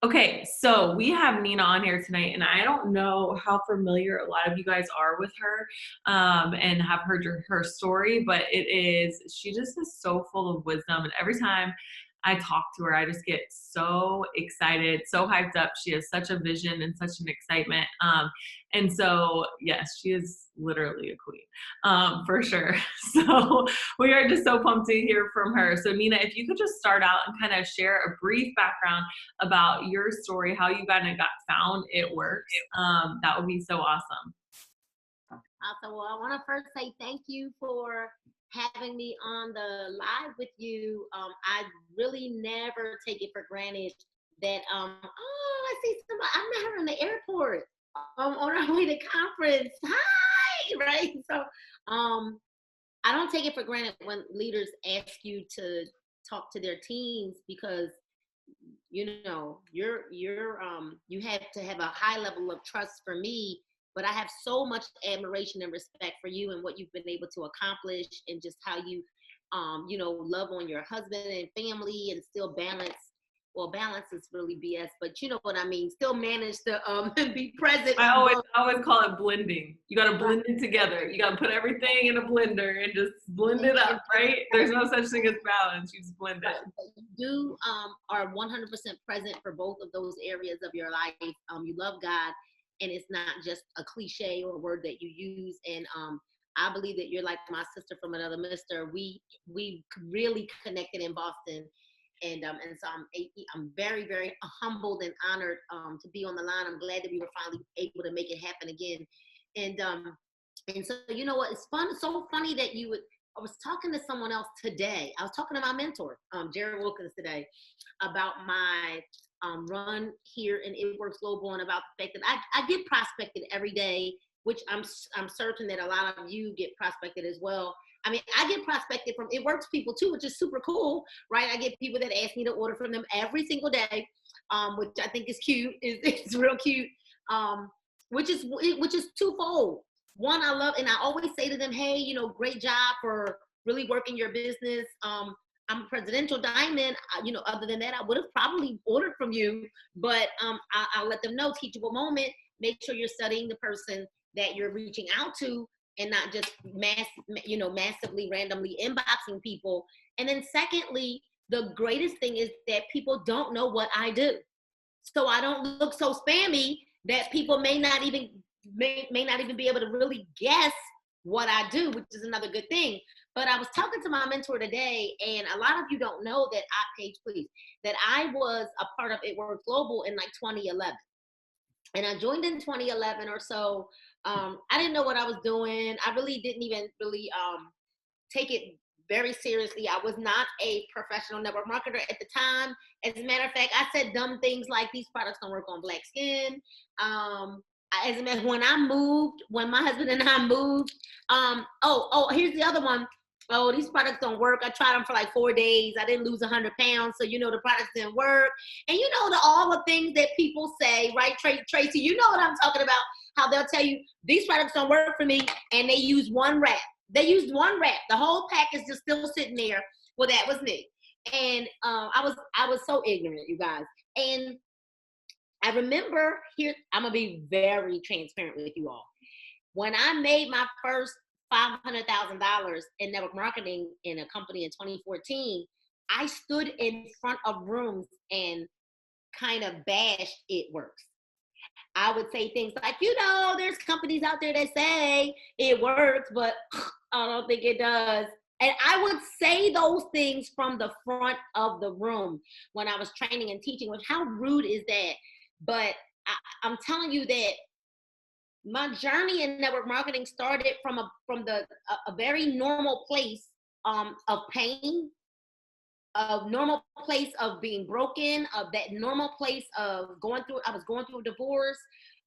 Okay, so we have Nina on here tonight, and I don't know how familiar a lot of you guys are with her, and have heard her story, but she just is so full of wisdom. And every time I talk to her, I just get so excited, so hyped up. She has such a vision and such an excitement. And so, yes, she is literally a queen, for sure. So we are just so pumped to hear from her. So, Nina, if you could just start out and kind of share a brief background about your story, how you kind of got found It Works. That would be so awesome. Awesome. Well, I want to first say thank you for having me on the live with you. I really never take it for granted that, I see somebody, I met her in the airport on our way to conference. Hi, right? So I don't take it for granted when leaders ask you to talk to their teams because you have to have a high level of trust for me, but I have so much admiration and respect for you and what you've been able to accomplish and just how you love on your husband and family and still balance is really BS, but you know what I mean, still manage to be present I in always, both. I always call it blending. You got to blend it together. You got to put everything in a blender and just blend it up, right? There's no such thing as balance. You just blend it. You do are 100% present for both of those areas of your life. You love God, and it's not just a cliche or a word that you use. And I believe that you're like my sister from another mister. We really connected in Boston, and so I'm very very humbled and honored to be on the line. I'm glad that we were finally able to make it happen again, and so you know what? It's fun. So funny that you would. I was talking to someone else today. I was talking to my mentor, Jared Wilkins, today about my run here in It Works Global and about the fact that I get prospected every day, which I'm certain that a lot of you get prospected as well. I mean, I get prospected from It Works people too, which is super cool, right? I get people that ask me to order from them every single day, which I think is cute. It's real cute, which is twofold. One, I love, and I always say to them, hey, great job for really working your business. I'm a presidential diamond. Other than that, I would have probably ordered from you, but I'll let them know, teachable moment. Make sure you're studying the person that you're reaching out to and not just massively randomly inboxing people. And then secondly, the greatest thing is that people don't know what I do. So I don't look so spammy that people may not even be able to really guess what I do, which is another good thing. But I was talking to my mentor today, and a lot of you don't know that Paige, please, that I was a part of It Works Global in like 2011. And I joined in 2011 or so. I didn't know what I was doing. I really didn't even really take it very seriously. I was not a professional network marketer at the time. As a matter of fact, I said dumb things like these products don't work on black skin. As a matter, when my husband and I moved, here's the other one. Oh, these products don't work. I tried them for like 4 days. I didn't lose 100 pounds. So, the products didn't work. And all the things that people say, right, Tracy, you know what I'm talking about, how they'll tell you these products don't work for me. And they use one wrap. They used one wrap. The whole pack is just still sitting there. Well, that was me. And I was so ignorant, you guys. And I remember here, I'm going to be very transparent with you all. When I made my first $500,000 in network marketing in a company in 2014, I stood in front of rooms and kind of bashed It Works. I would say things like, there's companies out there that say it works, but I don't think it does. And I would say those things from the front of the room when I was training and teaching, which how rude is that? But I'm telling you that my journey in network marketing started from a very normal place of pain, a normal place of being broken, of that normal place of I was going through a divorce.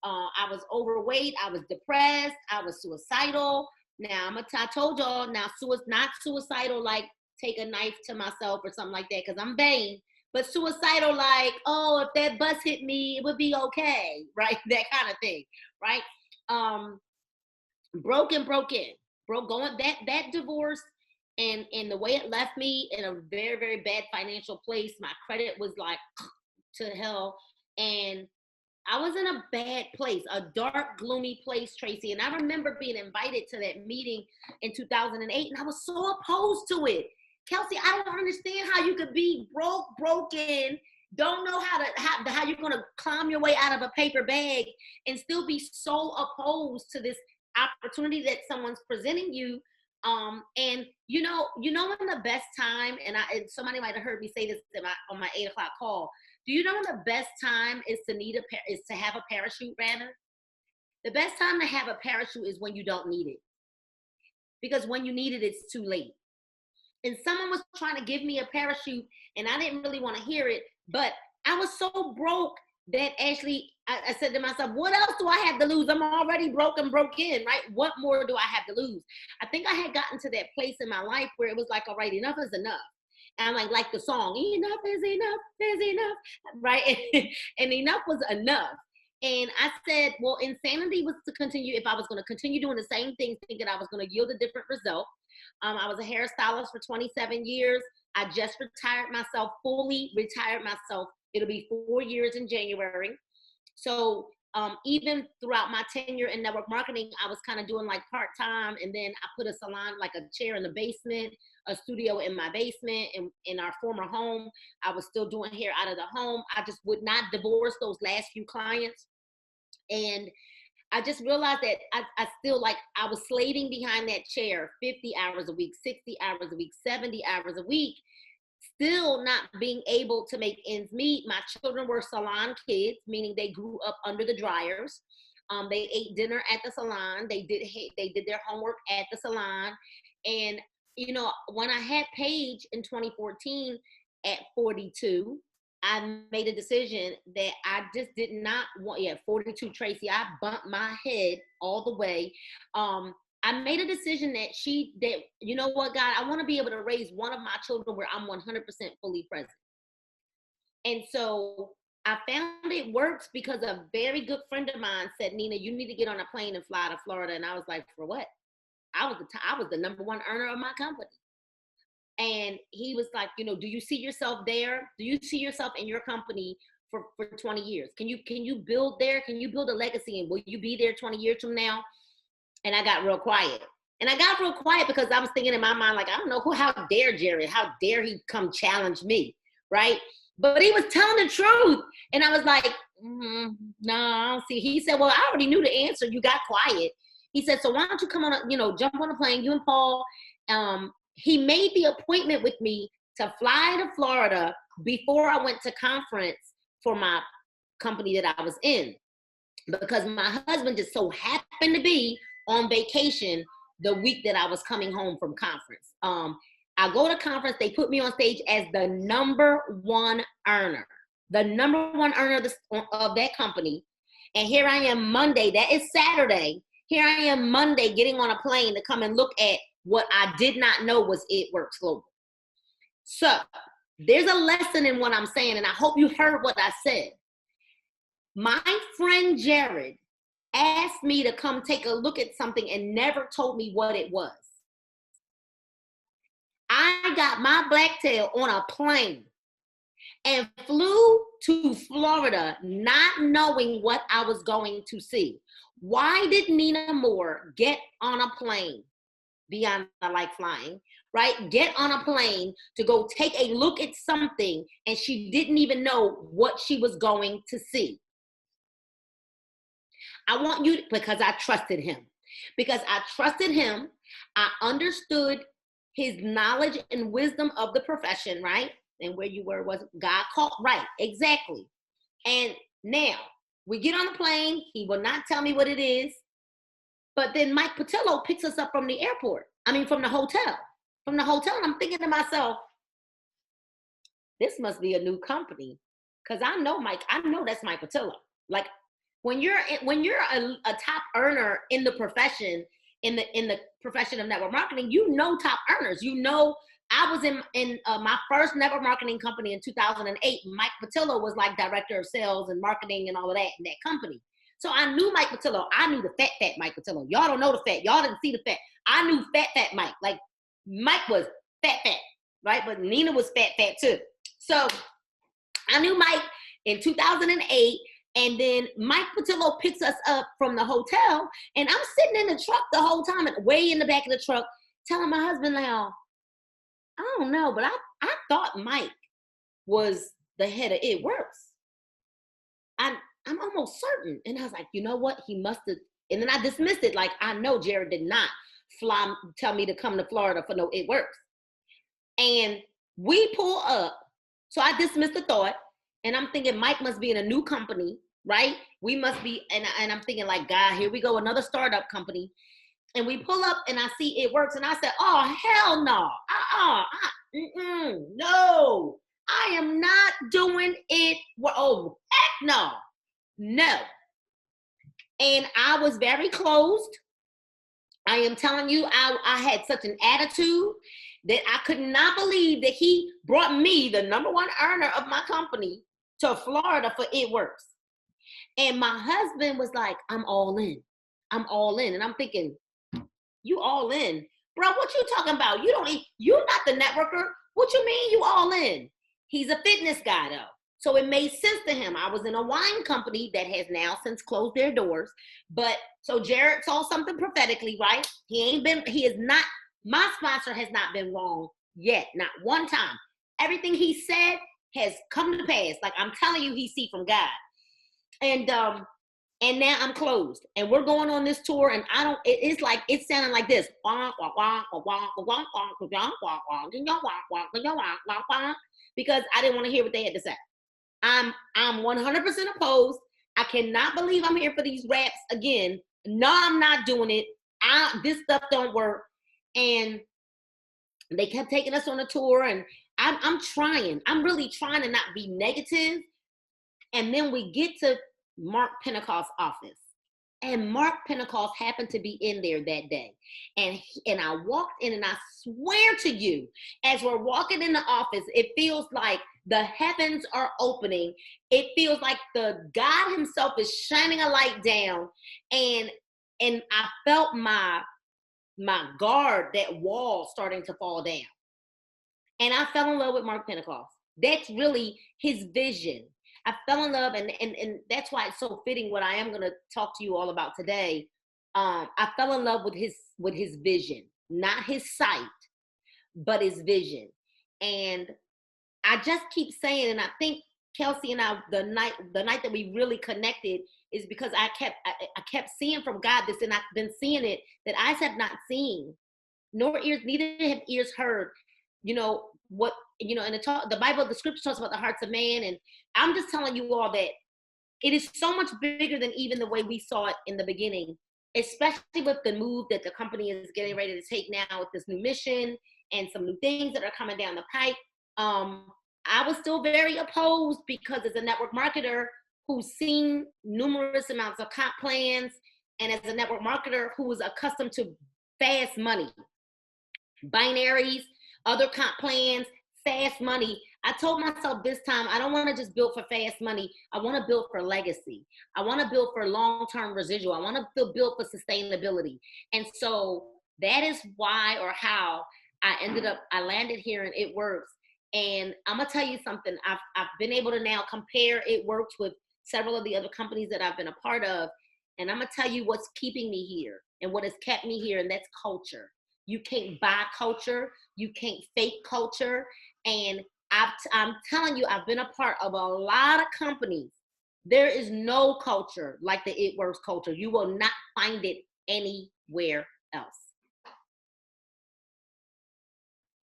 I was overweight. I was depressed. I was suicidal. Now, I told y'all now, not suicidal like take a knife to myself or something like that, because I'm vain, but suicidal like, oh, if that bus hit me, it would be okay, right? That kind of thing, right? Broken, going that divorce and the way it left me in a very, very bad financial place. My credit was like to hell. And I was in a bad place, a dark, gloomy place, Tracy. And I remember being invited to that meeting in 2008, and I was so opposed to it. Kelsey, I don't understand how you could be broken, don't know how you're gonna climb your way out of a paper bag and still be so opposed to this opportunity that someone's presenting you. And when the best time, and somebody might have heard me say this on my 8 o'clock call. Do you know when the best time is to have a parachute, rather? The best time to have a parachute is when you don't need it. Because when you need it, it's too late. And someone was trying to give me a parachute, and I didn't really want to hear it, but I was so broke that actually I said to myself, what else do I have to lose? I'm already broke and broke in, right? What more do I have to lose? I think I had gotten to that place in my life where it was like, all right, enough is enough. And I'm like the song, enough is enough, right? And enough was enough. And I said, well, insanity was to continue. If I was going to continue doing the same thing, thinking I was going to yield a different result. I was a hairstylist for 27 years. I just fully retired myself. It'll be 4 years in January. So even throughout my tenure in network marketing, I was kind of doing like part-time, and then I put a salon, like a chair in the basement, a studio in my basement in our former home. I was still doing hair out of the home. I just would not divorce those last few clients. And I just realized that I still, like, I was slaving behind that chair 50 hours a week, 60 hours a week, 70 hours a week, still not being able to make ends meet. My children were salon kids, meaning they grew up under the dryers. They ate dinner at the salon. They did their homework at the salon. And, when I had Paige in 2014 at 42, I made a decision that I just did not want, 42, Tracy, I bumped my head all the way. I made a decision that, you know what, God, I want to be able to raise one of my children where I'm 100% fully present. And so I found it works because a very good friend of mine said, Nina, you need to get on a plane and fly to Florida. And I was like, for what? I was the number one earner of my company. And he was like, do you see yourself there? Do you see yourself in your company for 20 years? Can you build there? Can you build a legacy? And will you be there 20 years from now? And I got real quiet. And I got real quiet because I was thinking in my mind, like, I don't know how dare Jerry, how dare he come challenge me, right? But he was telling the truth. And I was like, no, I don't see. He said, well, I already knew the answer. You got quiet. He said, so why don't you come on, jump on a plane, you and Paul. He made the appointment with me to fly to Florida before I went to conference for my company that I was in, because my husband just so happened to be on vacation the week that I was coming home from conference. I go to conference, they put me on stage as the number one earner of that company. And here I am Monday, that is Saturday. Here I am Monday getting on a plane to come and look at what I did not know was It Works Global. So there's a lesson in what I'm saying, and I hope you heard what I said. My friend Jared asked me to come take a look at something and never told me what it was. I got my black tail on a plane and flew to Florida not knowing what I was going to see. Why did Nina Moore get on a plane? Beyond I like flying, right? Get on a plane to go take a look at something, and she didn't even know what she was going to see. Because I trusted him. Because I trusted him, I understood his knowledge and wisdom of the profession, right? And where you were was God called, right, exactly. And now, we get on the plane, he will not tell me what it is, but then Mike Patillo picks us up from the hotel. And I'm thinking to myself, this must be a new company. Because I know that's Mike Patillo. Like, when you're a top earner in the profession, in the profession of network marketing, top earners. I was in my first network marketing company in 2008. Mike Patillo was like director of sales and marketing and all of that in that company. So I knew Mike Patillo. I knew the fat Mike Patillo. Y'all don't know the fat. Y'all didn't see the fat. I knew fat Mike. Like, Mike was fat, right? But Nina was fat too. So I knew Mike, in 2008. And then Mike Patillo picks us up from the hotel, and I'm sitting in the truck the whole time, and way in the back of the truck, telling my husband now, I don't know, but I thought Mike was the head of It Works. I'm almost certain. And I was like, you know what? He must have. And then I dismissed it. Like, I know Jared did not tell me to come to Florida for no It Works. And we pull up. So I dismissed the thought. And I'm thinking Mike must be in a new company, right? We must be. And I'm thinking like, God, here we go. Another startup company. And we pull up and I see It Works. And I said, oh, hell no. No. I am not doing it. Oh, heck no. No. And I was very closed. I am telling you, I had such an attitude that I could not believe that he brought me, the number one earner of my company, to Florida for It Works. And my husband was like, I'm all in. I'm all in. And I'm thinking, you all in? Bro, what you talking about? You're not the networker. What you mean you all in? He's a fitness guy though. So it made sense to him. I was in a wine company that has now since closed their doors. But so Jared saw something prophetically, right? My sponsor has not been wrong yet. Not one time. Everything he said has come to pass. Like I'm telling you, he see from God. And now I'm closed. And we're going on this tour and it's like, it's sounding like this. Because I didn't want to hear what they had to say. I'm 100% opposed. I cannot believe I'm here for these raps again. No, I'm not doing it. This stuff don't work. And they kept taking us on a tour, and I'm trying. I'm really trying to not be negative. And then we get to Mark Pentecost's office. And Mark Pentecost happened to be in there that day. And I walked in, and I swear to you, as we're walking in the office, it feels like the heavens are opening. It feels like the God himself is shining a light down. And I felt my guard, that wall starting to fall down. And I fell in love with Mark Pentecost. That's really his vision. I fell in love, and that's why it's so fitting what I am going to talk to you all about today. I fell in love with his vision, not his sight, but his vision. And I just keep saying, and I think Kelsey and I, the night that we really connected is because I kept seeing from God this, and I've been seeing it that eyes have not seen, nor ears, neither have ears heard, what, in the Bible, the scripture talks about the hearts of man. And I'm just telling you all that it is so much bigger than even the way we saw it in the beginning, especially with the move that the company is getting ready to take now with this new mission and some new things that are coming down the pipe. I was still very opposed because as a network marketer who's seen numerous amounts of comp plans, and as a network marketer who was accustomed to fast money, binaries, other comp plans, fast money, I told myself this time, I don't want to just build for fast money. I want to build for legacy. I want to build for long-term residual. I want to build for sustainability. And so that is why or how I landed here in It Works. And I'm going to tell you something. I've been able to now compare It Works with several of the other companies that I've been a part of. And I'm going to tell you what's keeping me here and what has kept me here, and that's culture. You can't buy culture. You can't fake culture. And I'm telling you, I've been a part of a lot of companies. There is no culture like the It Works culture. You will not find it anywhere else.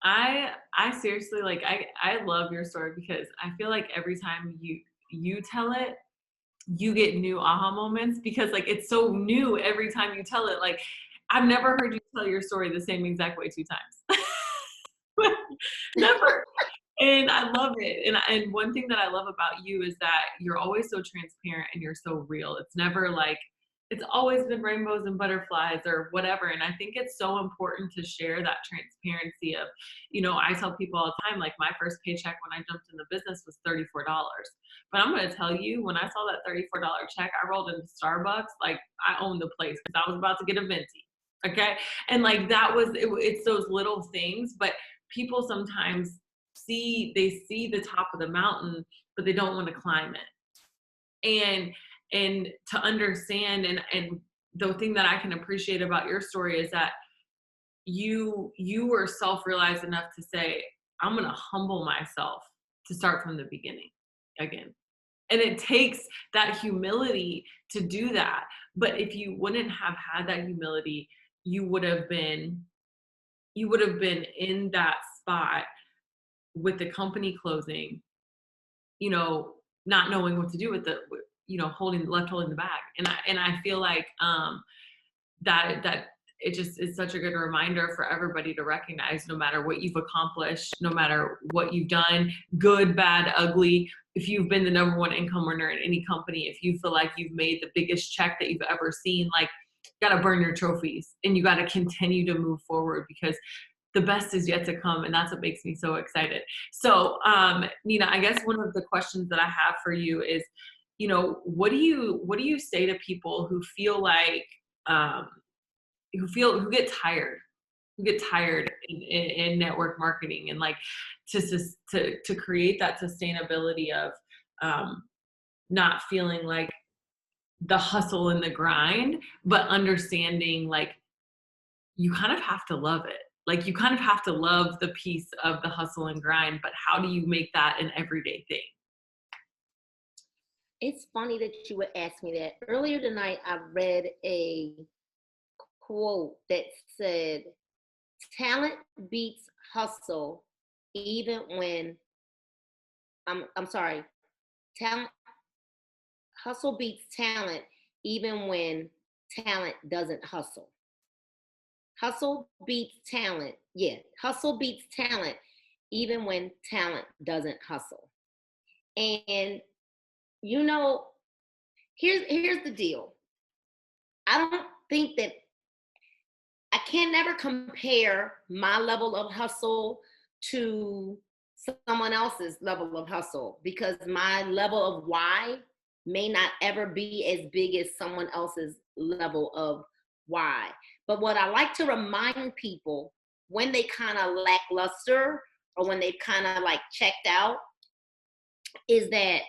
I seriously, like, I love your story because I feel like every time you tell it, you get new aha moments because like it's so new every time you tell it. Like I've never heard you tell your story the same exact way 2 times. Never. And I love it. And one thing that I love about you is that you're always so transparent and you're so real. It's never like, it's always been rainbows and butterflies or whatever. And I think it's so important to share that transparency of, I tell people all the time, like my first paycheck when I jumped in the business was $34. But I'm going to tell you, when I saw that $34 check, I rolled into Starbucks, like I owned the place because I was about to get a venti. Okay. And like that was, it's those little things, but people sometimes see the top of the mountain, but they don't want to climb it. and to understand, and the thing that I can appreciate about your story is that you were self-realized enough to say, I'm gonna humble myself to start from the beginning again. And it takes that humility to do that. But if you wouldn't have had that humility, you would have been in that spot with the company closing, you know, not knowing what to do with holding the bag. And I feel like that it just is such a good reminder for everybody to recognize, no matter what you've accomplished, no matter what you've done, good, bad, ugly, if you've been the number one income earner in any company, if you feel like you've made the biggest check that you've ever seen, like, you got to burn your trophies and you got to continue to move forward, because the best is yet to come, and that's what makes me so excited. So, Nina, I guess one of the questions that I have for you is, what do you say to people who feel like, um, who get tired in network marketing, and like to create that sustainability of, not feeling like the hustle and the grind, but understanding like you kind of have to love it. Like, you kind of have to love the piece of the hustle and grind, but how do you make that an everyday thing? It's funny that you would ask me that. Earlier tonight, I read a quote that said, talent beats hustle even when, I'm sorry, talent hustle beats talent even when talent doesn't hustle. Hustle beats talent. Yeah, hustle beats talent even when talent doesn't hustle. And you know, here's the deal. I don't think that I can never compare my level of hustle to someone else's level of hustle, because my level of why may not ever be as big as someone else's level of why. But what I like to remind people when they kind of lackluster, or when they've kind of like checked out, is that,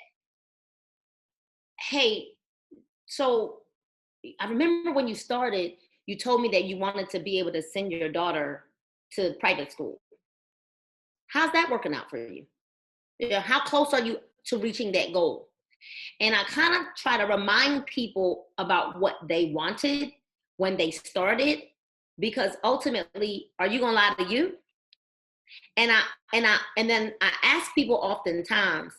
hey, so I remember when you started, you told me that you wanted to be able to send your daughter to private school. How's that working out for you? How close are you to reaching that goal? And I kind of try to remind people about what they wanted when they started, because ultimately, are you gonna lie to you? And then I ask people oftentimes,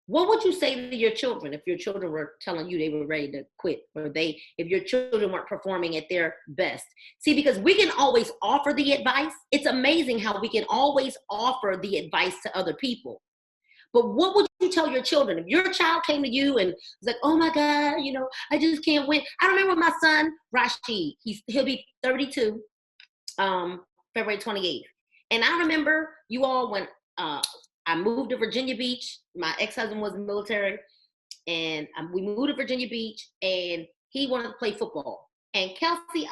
what would you say to your children if your children were telling you they were ready to quit, or if your children weren't performing at their best? See, because we can always offer the advice. It's amazing how we can always offer the advice to other people. But what would you tell your children if your child came to you and was like, oh my God, I just can't win. I remember my son, Rashid, he'll be 32, February 28th. And I remember you all when I moved to Virginia Beach. My ex-husband was in the military, and we moved to Virginia Beach, and he wanted to play football. And Kelsey,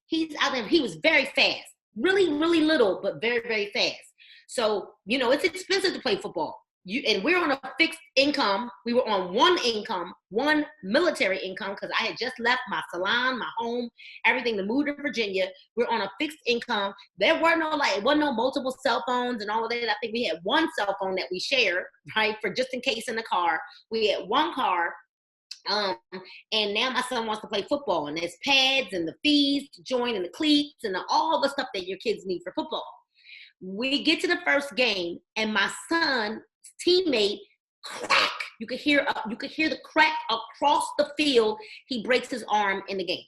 he's out there. He was very fast, really, really little, but very, very fast. So, it's expensive to play football. And we're on a fixed income. We were on one military income, because I had just left my salon, my home, everything to move to Virginia. We're on a fixed income. There were wasn't no multiple cell phones and all of that. I think we had one cell phone that we shared, right, for just in case in the car. We had one car. And now my son wants to play football, and there's pads and the fees to join and the cleats and all the stuff that your kids need for football. We get to the first game, and my son's teammate crack. You could hear the crack across the field. He breaks his arm in the game,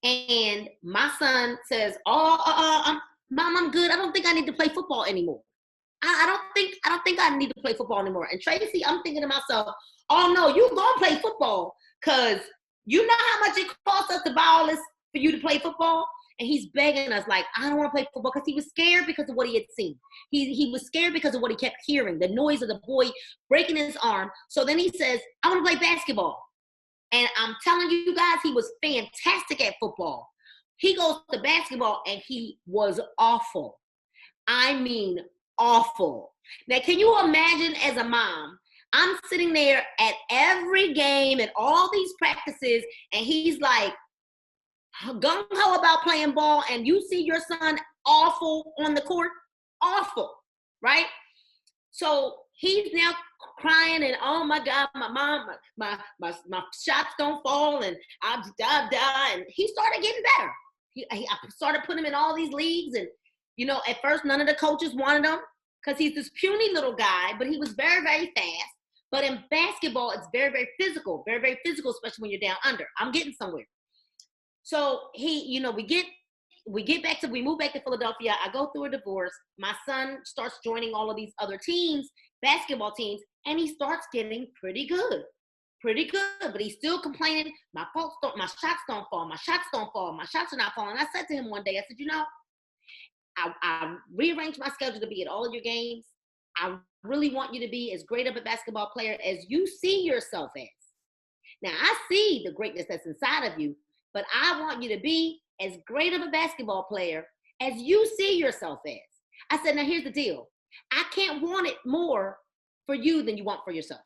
and my son says, "Mom, I'm good. I don't think I need to play football anymore. I don't think I need to play football anymore." And Tracy, I'm thinking to myself, "Oh no, you gonna play football, because you know how much it costs us to buy all this for you to play football." And he's begging us, like, I don't want to play football, because he was scared because of what he had seen. He was scared because of what he kept hearing, the noise of the boy breaking his arm. So then he says, I want to play basketball. And I'm telling you guys, he was fantastic at football. He goes to basketball, and he was awful. I mean, awful. Now, can you imagine, as a mom, I'm sitting there at every game and all these practices, and he's like gung-ho about playing ball, and you see your son awful on the court, awful, right? So he's now crying and oh my God, my mom, my shots don't fall and and he started getting better. I started putting him in all these leagues, and at first none of the coaches wanted him because he's this puny little guy, but he was very, very fast. But in basketball, it's very, very physical, especially when you're down under. I'm getting somewhere. So we move back to Philadelphia. I go through a divorce. My son starts joining all of these other teams, basketball teams, and he starts getting pretty good. But he's still complaining, my shots don't fall, my shots are not falling. I said to him one day, I said, I rearranged my schedule to be at all of your games. I really want you to be as great of a basketball player as you see yourself as. Now, I see the greatness that's inside of you, but I want you to be as great of a basketball player as you see yourself as. I said, now here's the deal. I can't want it more for you than you want for yourself.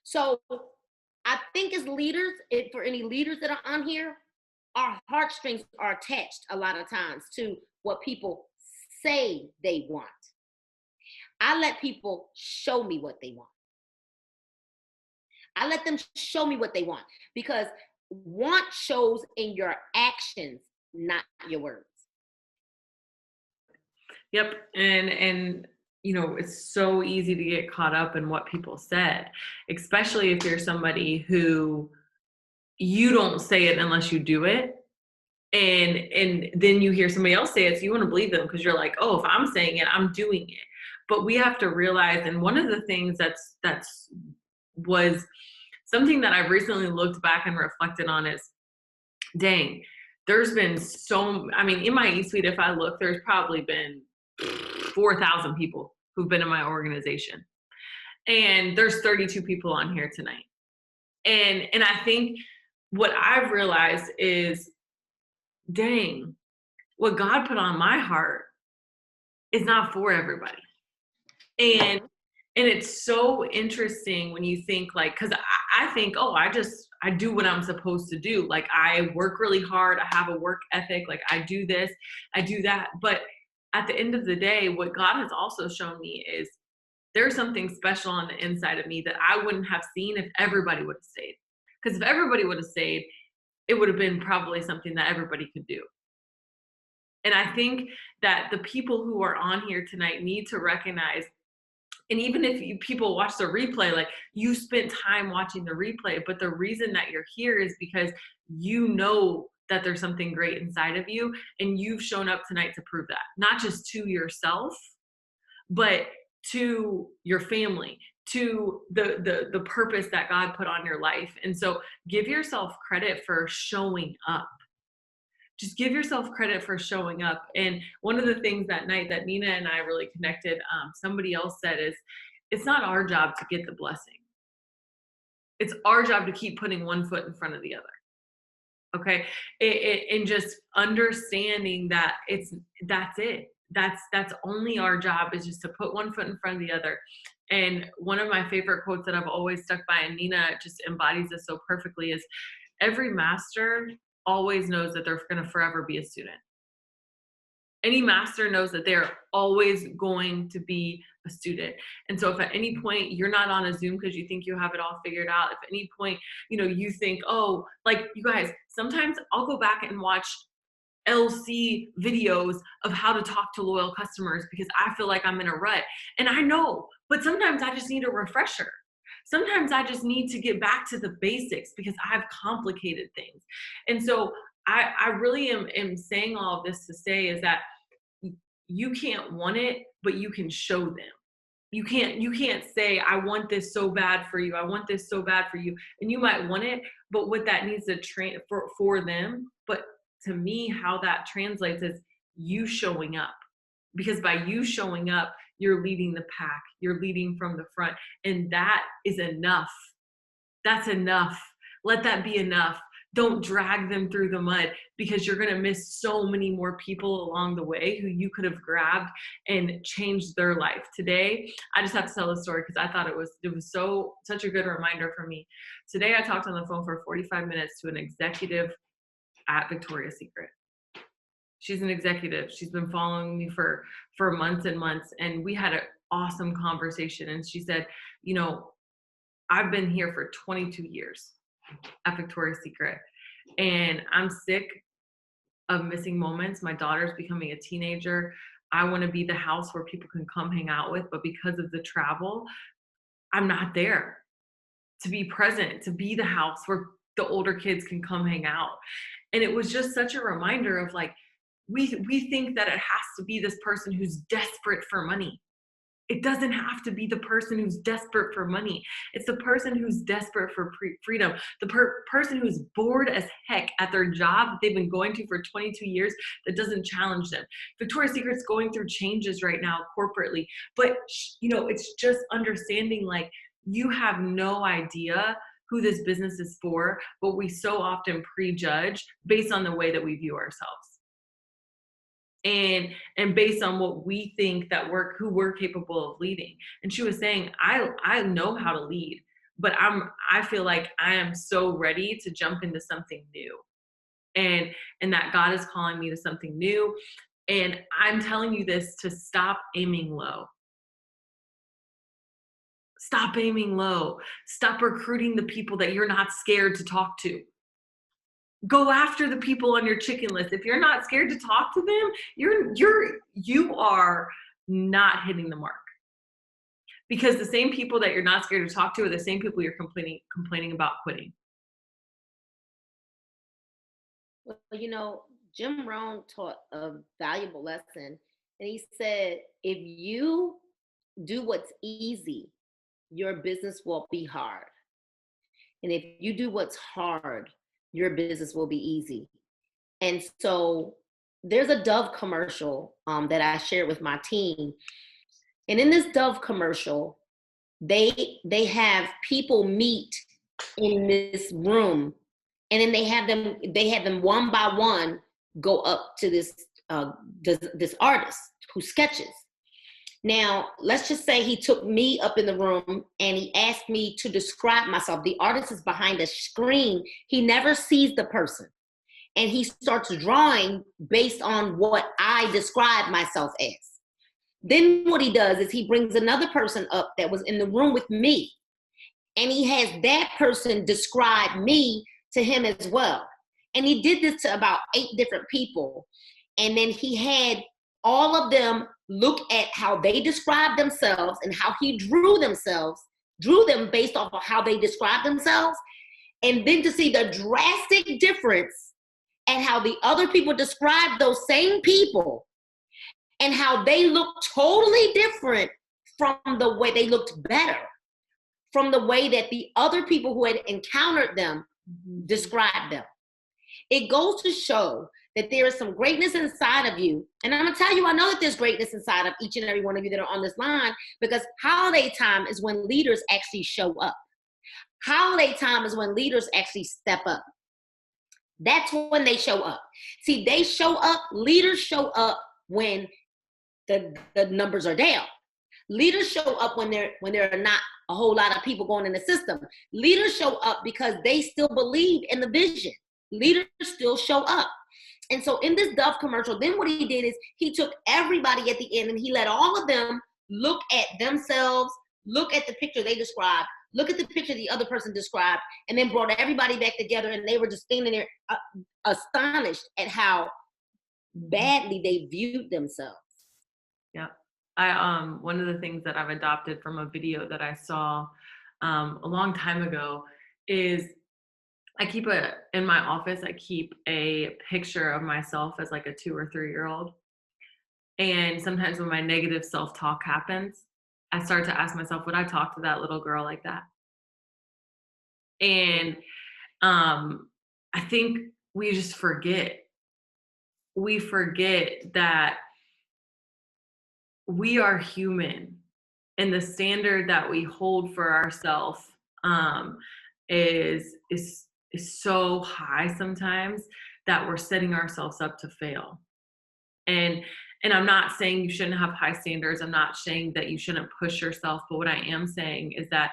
So I think as leaders, for any leaders that are on here, our heartstrings are attached a lot of times to what people say they want. I let people show me what they want. I let them show me what they want, because want shows in your actions, not your words. Yep. And it's so easy to get caught up in what people said, especially if you're somebody who you don't say it unless you do it. And then you hear somebody else say it, so you want to believe them because you're like, oh, if I'm saying it, I'm doing it. But we have to realize, and one of the things that's was something that I've recently looked back and reflected on is, dang, there's been in my E-Suite, if I look, there's probably been 4,000 people who've been in my organization. And there's 32 people on here tonight. And I think what I've realized is, dang, what God put on my heart is not for everybody. And it's so interesting when you think, like, because I think, oh, I do what I'm supposed to do. Like, I work really hard. I have a work ethic. Like, I do this, I do that. But at the end of the day, what God has also shown me is there's something special on the inside of me that I wouldn't have seen if everybody would have stayed. Because if everybody would have stayed, it would have been probably something that everybody could do. And I think that the people who are on here tonight need to recognize, and even if people watch the replay, like, you spent time watching the replay, but the reason that you're here is because you know that there's something great inside of you, and you've shown up tonight to prove that, not just to yourself, but to your family, to the purpose that God put on your life. And so give yourself credit for showing up. Just give yourself credit for showing up. And one of the things that night that Nina and I really connected, somebody else said, is it's not our job to get the blessing. It's our job to keep putting one foot in front of the other. Okay. And just understanding that that's it. That's only our job, is just to put one foot in front of the other. And one of my favorite quotes that I've always stuck by, and Nina just embodies this so perfectly, is every master always knows that they're going to forever be a student. Any master knows that they're always going to be a student. And so if at any point you're not on a Zoom because you think you have it all figured out, if at any point, you think, oh, like, you guys, sometimes I'll go back and watch LC videos of how to talk to loyal customers because I feel like I'm in a rut. And I know, but sometimes I just need a refresher. Sometimes I just need to get back to the basics because I've complicated things. And so I really am saying all of this to say is that you can't want it, but you can show them. You can't say, I want this so bad for you. I want this so bad for you. And you might want it, but what that needs to train for them. But to me, how that translates is you showing up. Because by you showing up, you're leading the pack. You're leading from the front. And that is enough. That's enough. Let that be enough. Don't drag them through the mud, because you're going to miss so many more people along the way who you could have grabbed and changed their life. Today, I just have to tell the story because I thought it was such a good reminder for me. Today, I talked on the phone for 45 minutes to an executive at Victoria's Secret. She's an executive. She's been following me for months and months, and we had an awesome conversation. And she said, you know, I've been here for 22 years at Victoria's Secret, and I'm sick of missing moments. My daughter's becoming a teenager. I want to be the house where people can come hang out with, but because of the travel, I'm not there to be present, to be the house where the older kids can come hang out. And it was just such a reminder of like, we think that it has to be this person who's desperate for money. It doesn't have to be the person who's desperate for money. It's the person who's desperate for freedom, the person who's bored as heck at their job that they've been going to for 22 years that doesn't challenge them. Victoria's Secret's going through changes right now corporately, but it's just understanding like you have no idea who this business is for, but we so often prejudge based on the way that we view ourselves. And based on what we think that who we're capable of leading. And she was saying, I know how to lead, but I feel like I am so ready to jump into something new. And that God is calling me to something new. And I'm telling you this to stop aiming low. Stop aiming low. Stop recruiting the people that you're not scared to talk to. Go after the people on your chicken list. If you're not scared to talk to them, you are not hitting the mark. Because the same people that you're not scared to talk to are the same people you're complaining about quitting. Well, Jim Rohn taught a valuable lesson, and he said, if you do what's easy, your business will be hard. And if you do what's hard, your business will be easy. And so there's a Dove commercial that I shared with my team. And in this Dove commercial, they have people meet in this room, and then they have them one by one go up to this artist who sketches. Now, let's just say he took me up in the room and he asked me to describe myself. The artist is behind a screen. He never sees the person. And he starts drawing based on what I describe myself as. Then what he does is he brings another person up that was in the room with me. And he has that person describe me to him as well. And he did this to about 8 different people. And then he had all of them look at how they described themselves and how he drew them based off of how they described themselves. And then to see the drastic difference and how the other people described those same people and how they looked totally different from the way they looked better, from the way that the other people who had encountered them described them. It goes to show that there is some greatness inside of you. And I'm gonna tell you, I know that there's greatness inside of each and every one of you that are on this line, because holiday time is when leaders actually show up. Holiday time is when leaders actually step up. That's when they show up. See, leaders show up when the numbers are down. Leaders show up when there are not a whole lot of people going in the system. Leaders show up because they still believe in the vision. Leaders still show up. And so in this Dove commercial, then what he did is he took everybody at the end and he let all of them look at themselves, look at the picture they described, look at the picture the other person described, and then brought everybody back together, and they were just standing there astonished at how badly they viewed themselves. Yeah. One of the things that I've adopted from a video that I saw a long time ago is in my office, I keep a picture of myself as like a 2 or 3-year-old. And sometimes when my negative self-talk happens, I start to ask myself, would I talk to that little girl like that? And I think we just forget. We forget that we are human, and the standard that we hold for ourselves is is so high sometimes that we're setting ourselves up to fail. And I'm not saying you shouldn't have high standards. I'm not saying that you shouldn't push yourself, but what I am saying is that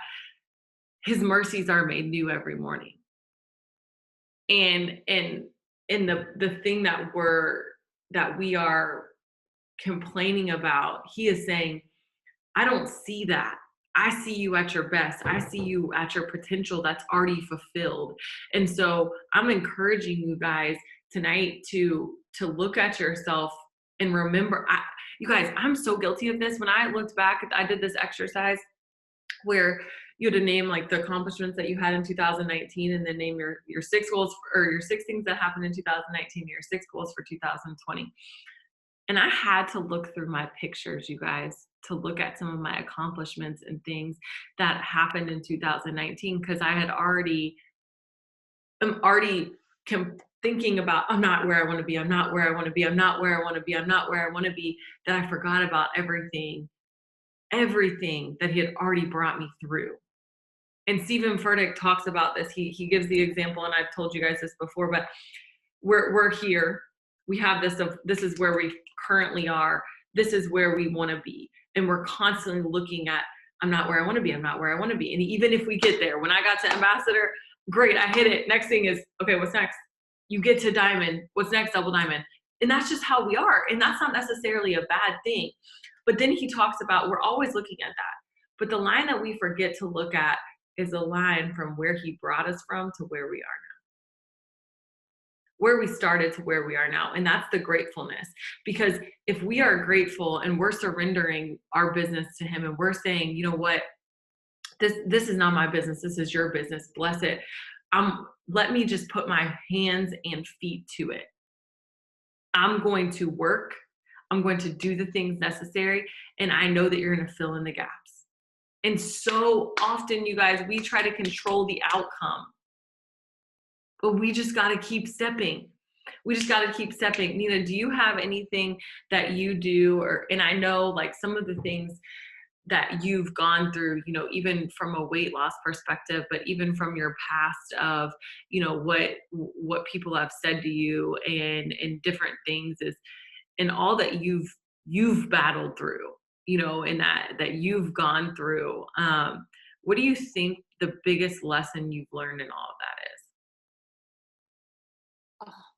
his mercies are made new every morning. And the thing that we are complaining about, he is saying, I don't see that. I see you at your best. I see you at your potential that's already fulfilled. And so I'm encouraging you guys tonight to look at yourself and remember. You guys, I'm so guilty of this. When I looked back, I did this exercise where you had to name like the accomplishments that you had in 2019, and then name your six goals or your six things that happened in 2019, your six goals for 2020. And I had to look through my pictures, you guys, to look at some of my accomplishments and things that happened in 2019, because I'm already thinking about, I'm not where I want to be, I'm not where I want to be, I'm not where I want to be, I'm not where I want to be, that I forgot about everything that he had already brought me through. And Stephen Furtick talks about this. He gives the example, and I've told you guys this before, but we're here. We have this is where we currently are. This is where we want to be. And we're constantly looking at, I'm not where I want to be. I'm not where I want to be. And even if we get there, when I got to ambassador, great, I hit it. Next thing is, okay, what's next? You get to diamond. What's next? Double diamond. And that's just how we are. And that's not necessarily a bad thing. But then he talks about, we're always looking at that. But the line that we forget to look at is a line from where he brought us from to where we are now. Where we started to where we are now. And that's the gratefulness. Because if we are grateful and we're surrendering our business to him, and we're saying, you know what, this is not my business, this is your business, bless it. Let me just put my hands and feet to it. I'm going to work. I'm going to do the things necessary. And I know that you're going to fill in the gaps. And so often, you guys, we try to control the outcome. But we just got to keep stepping. We just got to keep stepping. Nina, do you have anything that you do? And I know like some of the things that you've gone through, you know, even from a weight loss perspective, but even from your past of, you know, what people have said to you and different things is, and all that you've battled through, you know, and that you've gone through. What do you think the biggest lesson you've learned in all of that is?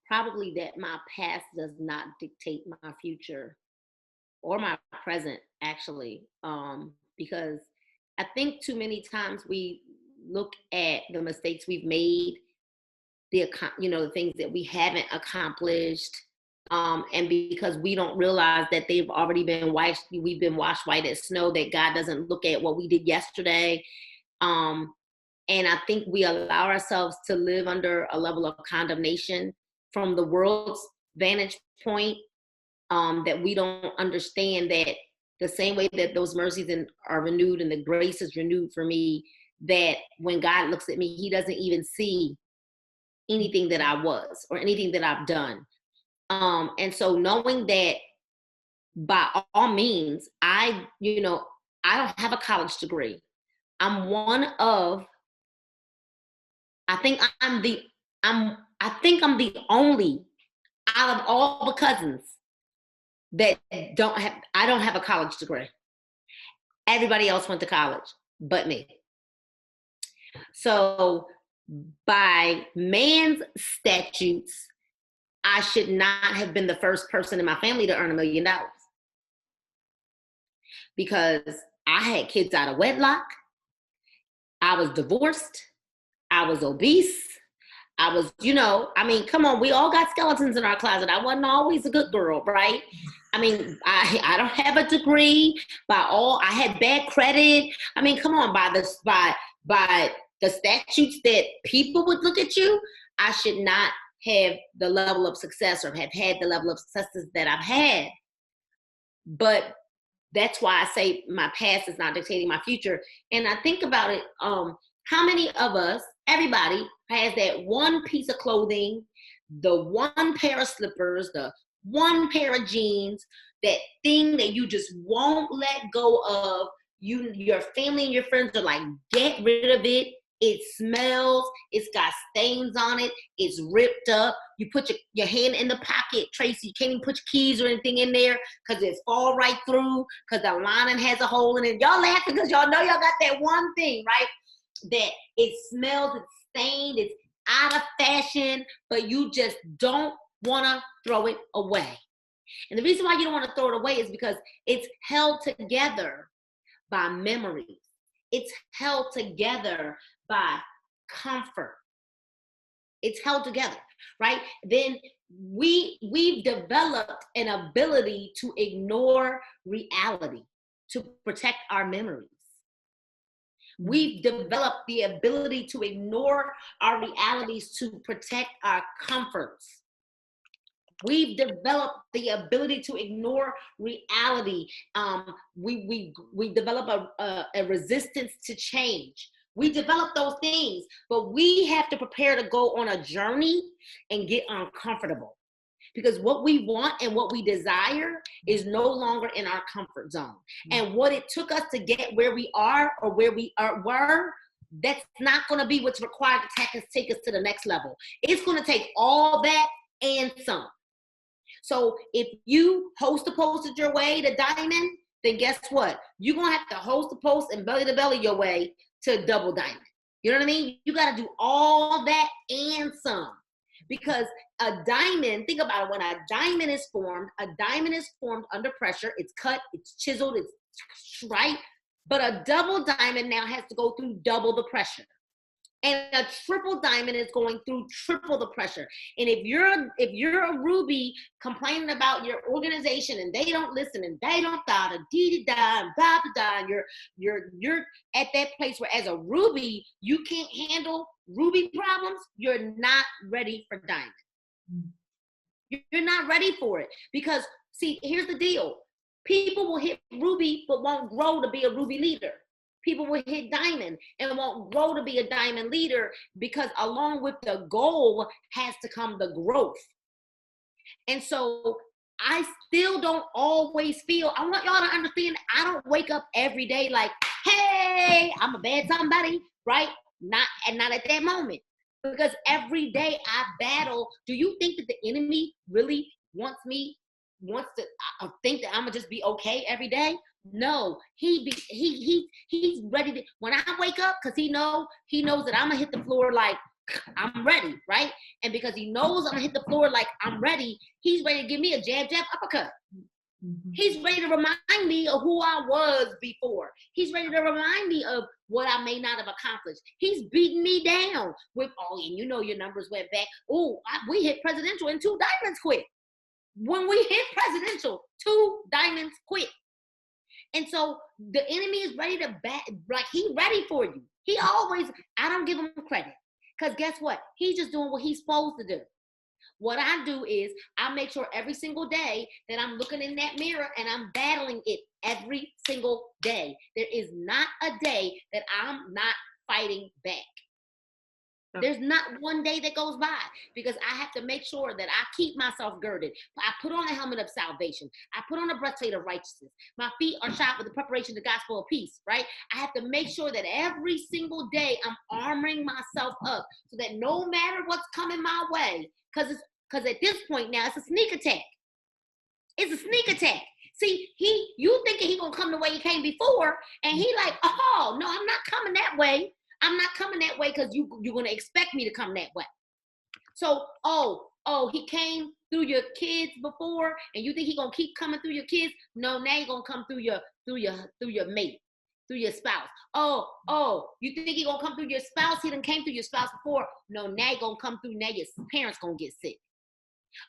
Probably that my past does not dictate my future or my present, actually. Because I think too many times we look at the mistakes we've made, the things that we haven't accomplished, and because we don't realize that they've already been we've been washed white as snow, that God doesn't look at what we did yesterday. And I think we allow ourselves to live under a level of condemnation from the world's vantage point, that we don't understand that the same way that those mercies are renewed and the grace is renewed for me, that when God looks at me, he doesn't even see anything that I was or anything that I've done. And so knowing that by all means, I don't have a college degree. I'm one of, I think I'm the only out of all the cousins that I don't have a college degree. Everybody else went to college but me. So by man's statutes, I should not have been the first person in my family to earn $1 million, because I had kids out of wedlock. I was divorced. I was obese. I was, come on, we all got skeletons in our closet. I wasn't always a good girl, right? I mean, I don't have a degree. I had bad credit. I mean, come on, by the statutes that people would look at you, I should not have the level of success or have had the level of successes that I've had. But that's why I say my past is not dictating my future. And I think about it, how many of us, everybody has that one piece of clothing, the one pair of slippers, the one pair of jeans, that thing that you just won't let go of. Your family and your friends are like, get rid of it. It smells. It's got stains on it. It's ripped up. You put your hand in the pocket, Tracy. You can't even put your keys or anything in there because it's fall right through because the lining has a hole in it. Y'all laughing because y'all know y'all got that one thing, right? That it smells, it's stained, it's out of fashion, but you just don't want to throw it away. And the reason why you don't want to throw it away is because it's held together by memories. It's held together by comfort. It's held together, right? Then we've developed an ability to ignore reality, to protect our memories. We've developed the ability to ignore our realities to protect our comforts. We've developed the ability to ignore reality. We develop a resistance to change. We develop those things, but we have to prepare to go on a journey and get uncomfortable. Because what we want and what we desire is no longer in our comfort zone. And what it took us to get where we are or where we were, that's not going to be what's required to take us to the next level. It's going to take all that and some. So if you host a posted your way to diamond, then guess what? You're going to have to host a post and belly to belly your way to double diamond. You know what I mean? You got to do all that and some. Because a diamond, think about it, when a diamond is formed under pressure. It's cut, it's chiseled, it's right. But a double diamond now has to go through double the pressure. And a triple diamond is going through triple the pressure. And if you're a ruby complaining about your organization and they don't listen and they don't da da dee da and blah blah da, you're at that place where as a ruby you can't handle ruby problems. You're not ready for diamond. You're not ready for it because see, here's the deal: people will hit ruby but won't grow to be a ruby leader. People will hit diamond and won't grow to be a diamond leader because along with the goal has to come the growth. And so I still don't always feel, I want y'all to understand, I don't wake up every day like, hey, I'm a bad somebody, right? Not at that moment. Because every day I battle. Do you think that the enemy really wants to think that I'm gonna just be okay every day? No, he's ready to, when I wake up, because he knows that I'm gonna hit the floor like I'm ready, right? And because he knows I'm gonna hit the floor like I'm ready, he's ready to give me a jab, uppercut. He's ready to remind me of who I was before. He's ready to remind me of what I may not have accomplished. He's beating me down with, and you know your numbers went back. We hit presidential and 2 diamonds quit. When we hit presidential, 2 diamonds quit. And so the enemy is ready to like he's ready for you. He always, I don't give him credit. Because guess what? He's just doing what he's supposed to do. What I do is I make sure every single day that I'm looking in that mirror and I'm battling it every single day. There is not a day that I'm not fighting back. There's not one day that goes by because I have to make sure that I keep myself girded. I put on a helmet of salvation. I put on a breastplate of righteousness. My feet are shod with the preparation of the gospel of peace, right? I have to make sure that every single day I'm armoring myself up so that no matter what's coming my way, because at this point now it's a sneak attack. It's a sneak attack. See, you thinking he gonna come the way he came before, and he like, oh no, I'm not coming that way. I'm not coming that way because you're going to expect me to come that way. So, he came through your kids before and you think he going to keep coming through your kids? No, now he's going to come through your mate, through your spouse. You think he going to come through your spouse? He done came through your spouse before. No, now he going to come through, now your parents going to get sick.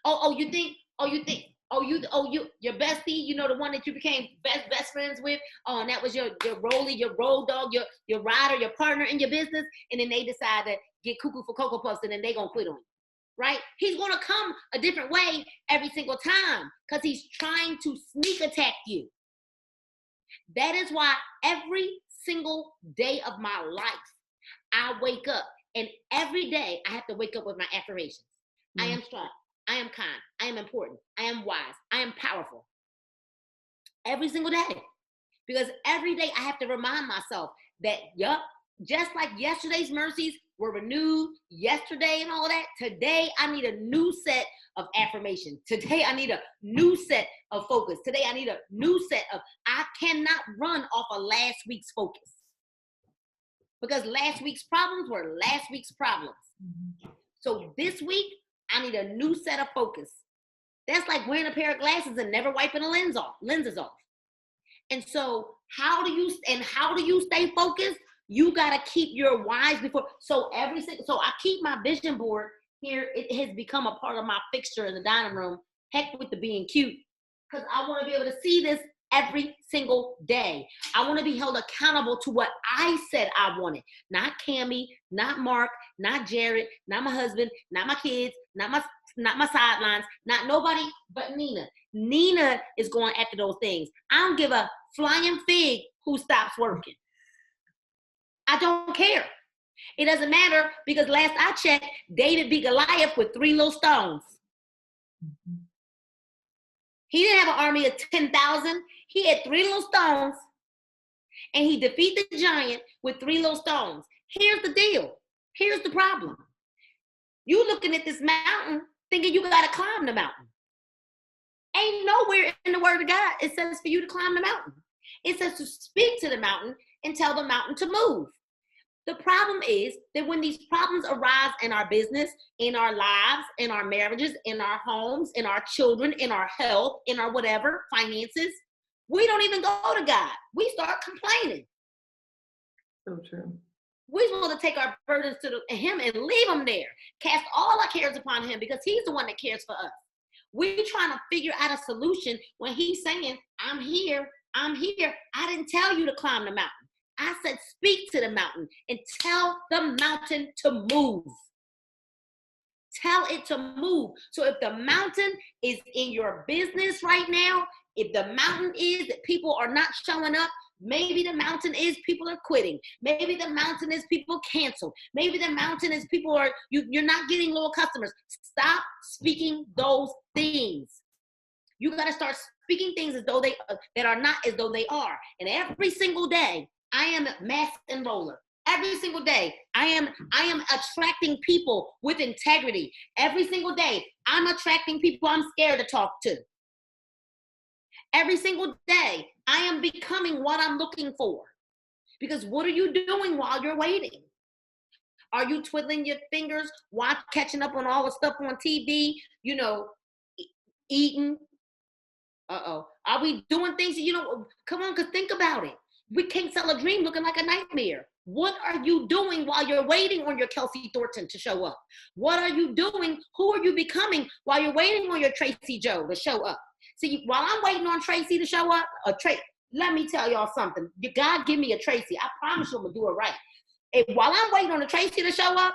You think your bestie, you know, the one that you became best friends with, and that was your rollie, your road dog, your rider, your partner in your business, and then they decide to get cuckoo for Cocoa Puffs, and then they gonna quit on you, right? He's gonna come a different way every single time because he's trying to sneak attack you. That is why every single day of my life, I wake up, and every day I have to wake up with my affirmations. I am strong. I am kind. I am important. I am wise. I am powerful. Every single day. Because every day I have to remind myself that, just like yesterday's mercies were renewed yesterday and all that, today I need a new set of affirmation. Today I need a new set of focus. Today I need a new set of, I cannot run off of last week's focus. Because last week's problems were last week's problems. So this week, I need a new set of focus. That's like wearing a pair of glasses and never wiping the lenses off. And so how do you stay focused? You got to keep your whys before. So I keep my vision board here. It has become a part of my fixture in the dining room. Heck with the being cute. Because I want to be able to see this every single day. I want to be held accountable to what I said I wanted. Not Cammie, not Mark, not Jared, not my husband, not my kids, not my sidelines, not nobody but Nina. Nina is going after those things. I don't give a flying fig who stops working. I don't care. It doesn't matter because last I checked, David beat Goliath with 3 little stones. He didn't have an army of 10,000. He had 3 little stones, and he defeated the giant with 3 little stones. Here's the deal. Here's the problem. You looking at this mountain thinking you got to climb the mountain. Ain't nowhere in the word of God it says for you to climb the mountain. It says to speak to the mountain and tell the mountain to move. The problem is that when these problems arise in our business, in our lives, in our marriages, in our homes, in our children, in our health, in our whatever, finances, we don't even go to God. We start complaining. So true. We're supposed to take our burdens to him and leave them there. Cast all our cares upon him because he's the one that cares for us. We're trying to figure out a solution when he's saying, I'm here. I didn't tell you to climb the mountain. I said, speak to the mountain and tell the mountain to move. Tell it to move. So if the mountain is in your business right now, if the mountain is that people are not showing up, maybe the mountain is people are quitting. Maybe the mountain is people cancel. Maybe the mountain is people you're not getting loyal customers. Stop speaking those things. You got to start speaking things as though that are not as though they are. And every single day, I am a mass enroller. Every single day, I am attracting people with integrity. Every single day, I'm attracting people I'm scared to talk to. Every single day, I am becoming what I'm looking for. Because what are you doing while you're waiting? Are you twiddling your fingers, catching up on all the stuff on TV, eating? Are we doing things, come on, because think about it. We can't sell a dream looking like a nightmare. What are you doing while you're waiting on your Kelsey Thornton to show up? What are you doing? Who are you becoming while you're waiting on your Tracy Joe to show up? See, while I'm waiting on Tracy to show up, let me tell y'all something. God give me a Tracy. I promise you I'm going to do it right. While I'm waiting on the Tracy to show up,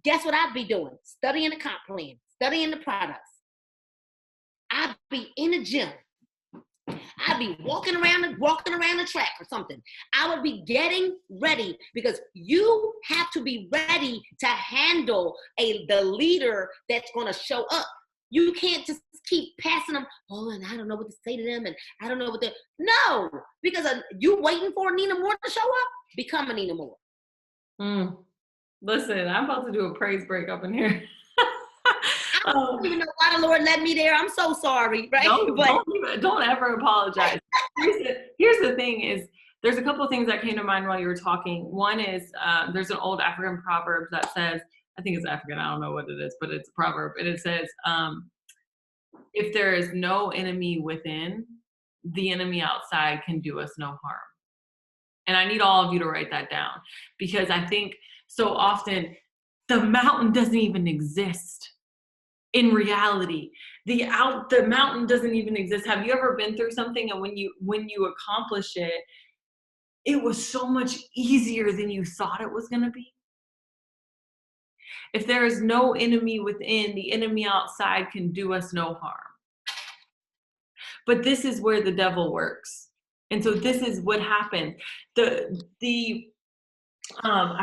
guess what I'd be doing? Studying the comp plan, studying the products. I'd be in the gym. I'd be walking around the track or something. I would be getting ready because you have to be ready to handle the leader that's going to show up. You can't just keep passing them. Oh, and I don't know what to say to them, and I don't know what to. No, because you waiting for Nina Moore to show up. Become a Nina Moore. Listen, I'm about to do a praise break up in here. I don't even know why the Lord led me there. I'm so sorry, right? Don't ever apologize. Here's the thing is, there's a couple of things that came to mind while you were talking. One is there's an old African proverb that says, I think it's African, I don't know what it is, but it's a proverb. And it says, if there is no enemy within, the enemy outside can do us no harm. And I need all of you to write that down because I think so often the mountain doesn't even exist. In reality, the mountain doesn't even exist. Have you ever been through something and when you accomplish it, it was so much easier than you thought it was going to be? If there is no enemy within, the enemy outside can do us no harm. But this is where the devil works. And so this is what happened. I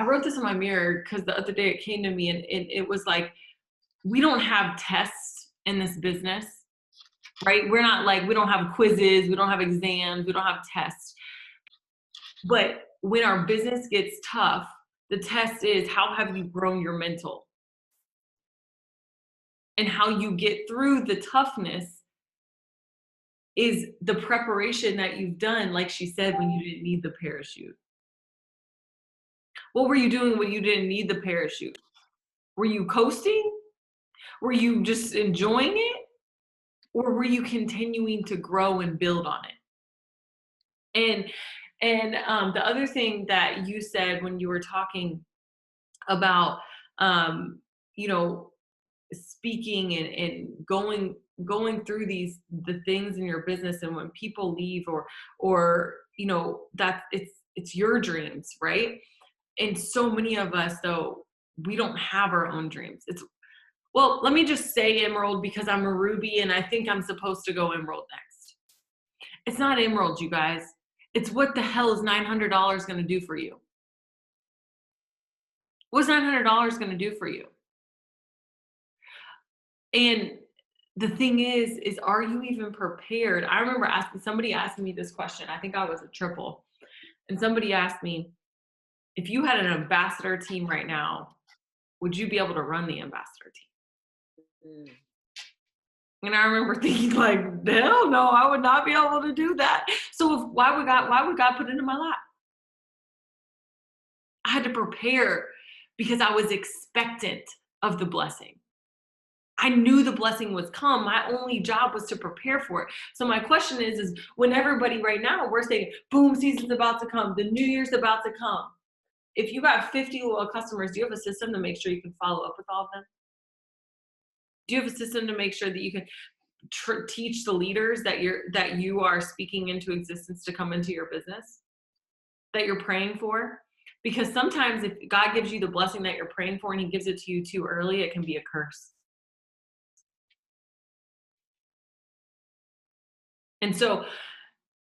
wrote this in my mirror because the other day it came to me and it was like, we don't have tests in this business, right? We don't have quizzes, we don't have exams, we don't have tests. But when our business gets tough, the test is how have you grown your mental? And how you get through the toughness is the preparation that you've done, like she said, when you didn't need the parachute. What were you doing when you didn't need the parachute? Were you coasting? Were you just enjoying it? Or were you continuing to grow and build on it? The other thing that you said when you were talking about, um, you know, speaking and going through the things in your business, and when people leave, or that it's your dreams, right? And so many of us, though, we don't have our own dreams. It's, well, let me just say emerald because I'm a ruby and I think I'm supposed to go emerald next. It's not emerald, you guys. It's what the hell is $900 going to do for you? What's $900 going to do for you? And the thing is are you even prepared? I remember somebody asking me this question. I think I was a triple. And somebody asked me, if you had an ambassador team right now, would you be able to run the ambassador team? Mm. And I remember thinking, like, hell no, I would not be able to do that. So why would God put it in my lap? I had to prepare because I was expectant of the blessing. I knew the blessing was come. My only job was to prepare for it. So my question is when everybody right now, we're saying, boom, season's about to come. The new year's about to come. If you got 50 loyal customers, do you have a system to make sure you can follow up with all of them? Do you have a system to make sure that you can teach the leaders that you are speaking into existence to come into your business, that you're praying for? Because sometimes if God gives you the blessing that you're praying for and he gives it to you too early, it can be a curse. And so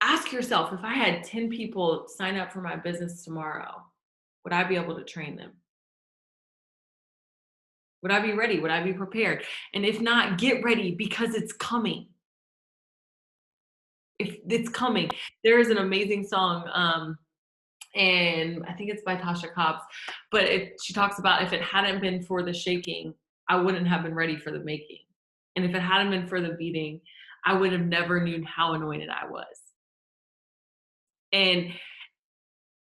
ask yourself, if I had 10 people sign up for my business tomorrow, would I be able to train them? Would I be ready? Would I be prepared? And if not, get ready because it's coming. If it's coming. There is an amazing song, and I think it's by Tasha Cobbs, but she talks about, if it hadn't been for the shaking, I wouldn't have been ready for the making. And if it hadn't been for the beating, I would have never known how anointed I was. And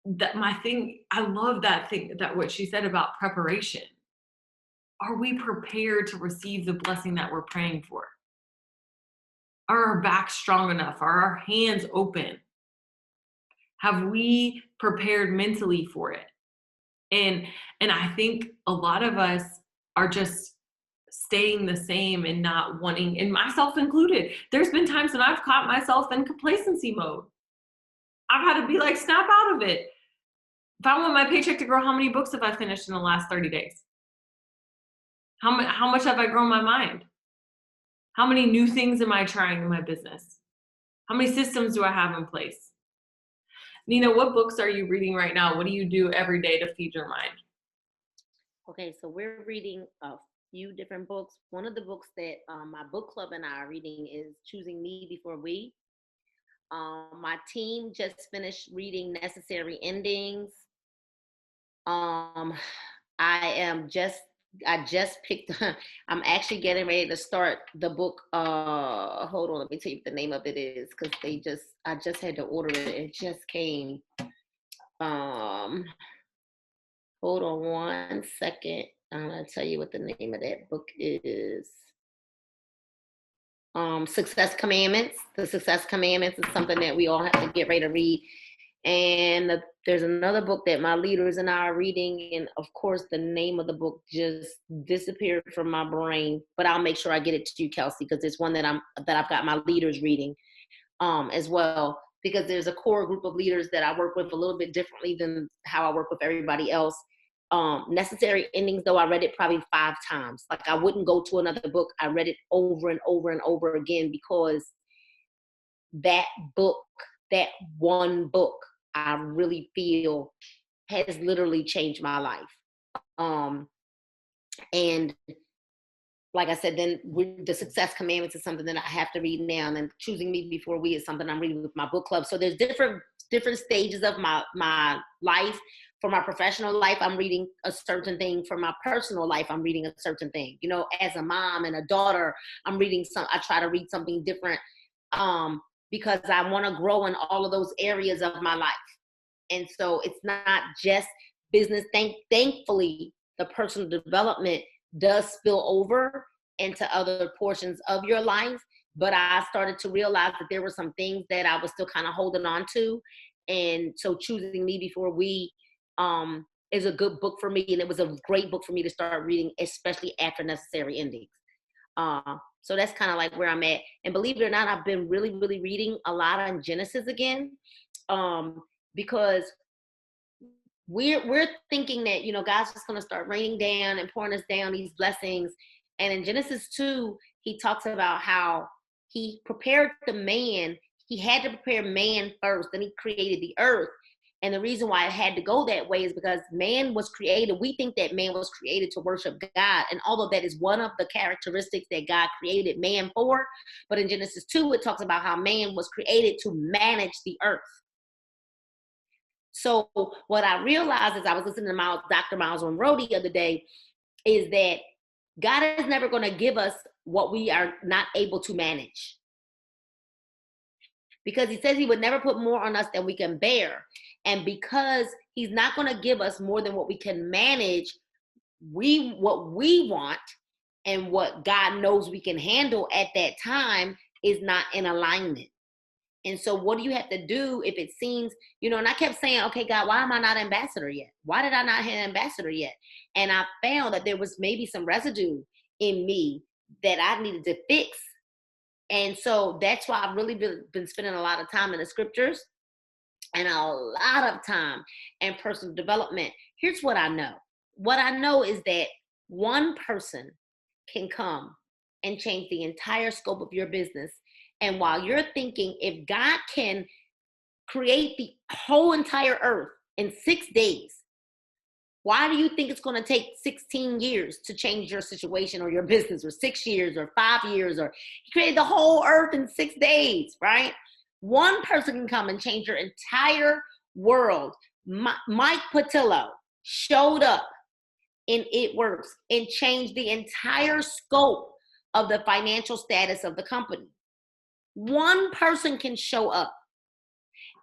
I love that thing, that what she said about preparation. Are we prepared to receive the blessing that we're praying for? Are our backs strong enough? Are our hands open? Have we prepared mentally for it? And I think a lot of us are just staying the same and not wanting, and myself included. There's been times when I've caught myself in complacency mode. I've had to be like, snap out of it. If I want my paycheck to grow, how many books have I finished in the last 30 days? How much have I grown my mind? How many new things am I trying in my business? How many systems do I have in place? Nina, what books are you reading right now? What do you do every day to feed your mind? Okay, so we're reading a few different books. One of the books that my book club and I are reading is Choosing Me Before We. My team just finished reading Necessary Endings. I just picked, I'm actually getting ready to start the book. Hold on, let me tell you what the name of it is, because I just had to order it. It just came. Hold on one second. I'm gonna tell you what the name of that book is. Success Commandments. The Success Commandments is something that we all have to get ready to read. And there's another book that my leaders and I are reading, and of course the name of the book just disappeared from my brain, but I'll make sure I get it to you, Kelsey, because it's one that I've got my leaders reading as well, because there's a core group of leaders that I work with a little bit differently than how I work with everybody else. Necessary Endings, though, I read it probably 5 times. Like, I wouldn't go to another book. I read it over and over and over again, because that one book, I really feel has literally changed my life. And like I said, then the Success Commandments is something that I have to read now. And then Choosing Me Before We is something I'm reading with my book club. So there's different different stages of my life. For my professional life, I'm reading a certain thing. For my personal life, I'm reading a certain thing. You know, as a mom and a daughter, I try to read something different, because I want to grow in all of those areas of my life. And so it's not just business. Thankfully, the personal development does spill over into other portions of your life. But I started to realize that there were some things that I was still kind of holding on to. And so choosing Me Before We is a good book for me. And it was a great book for me to start reading, especially after Necessary Endings. So that's kind of like where I'm at. And believe it or not, I've been really, really reading a lot on Genesis again, because we're thinking that, you know, God's just going to start raining down and pouring us down these blessings. And in Genesis 2, he talks about how he prepared the man. He had to prepare man first, then he created the earth. And the reason why it had to go that way is because man was created. We think that man was created to worship God. And although that is one of the characteristics that God created man for, but in Genesis 2, it talks about how man was created to manage the earth. So what I realized as I was listening to Dr. Miles Monroe the other day is that God is never going to give us what we are not able to manage. Because he says he would never put more on us than we can bear. And because he's not going to give us more than what we can manage, what we want and what God knows we can handle at that time is not in alignment. And so what do you have to do if it seems, you know, and I kept saying, okay, God, why am I not ambassador yet? Why did I not have ambassador yet? And I found that there was maybe some residue in me that I needed to fix. And so that's why I've really been spending a lot of time in the scriptures and a lot of time in personal development. Here's what I know. What I know is that one person can come and change the entire scope of your business. And while you're thinking, if God can create the whole entire earth in 6 days, why do you think it's going to take 16 years to change your situation or your business, or 6 years or 5 years? Or he created the whole earth in 6 days, right? One person can come and change your entire world. Mike Patillo showed up in It Works and changed the entire scope of the financial status of the company. One person can show up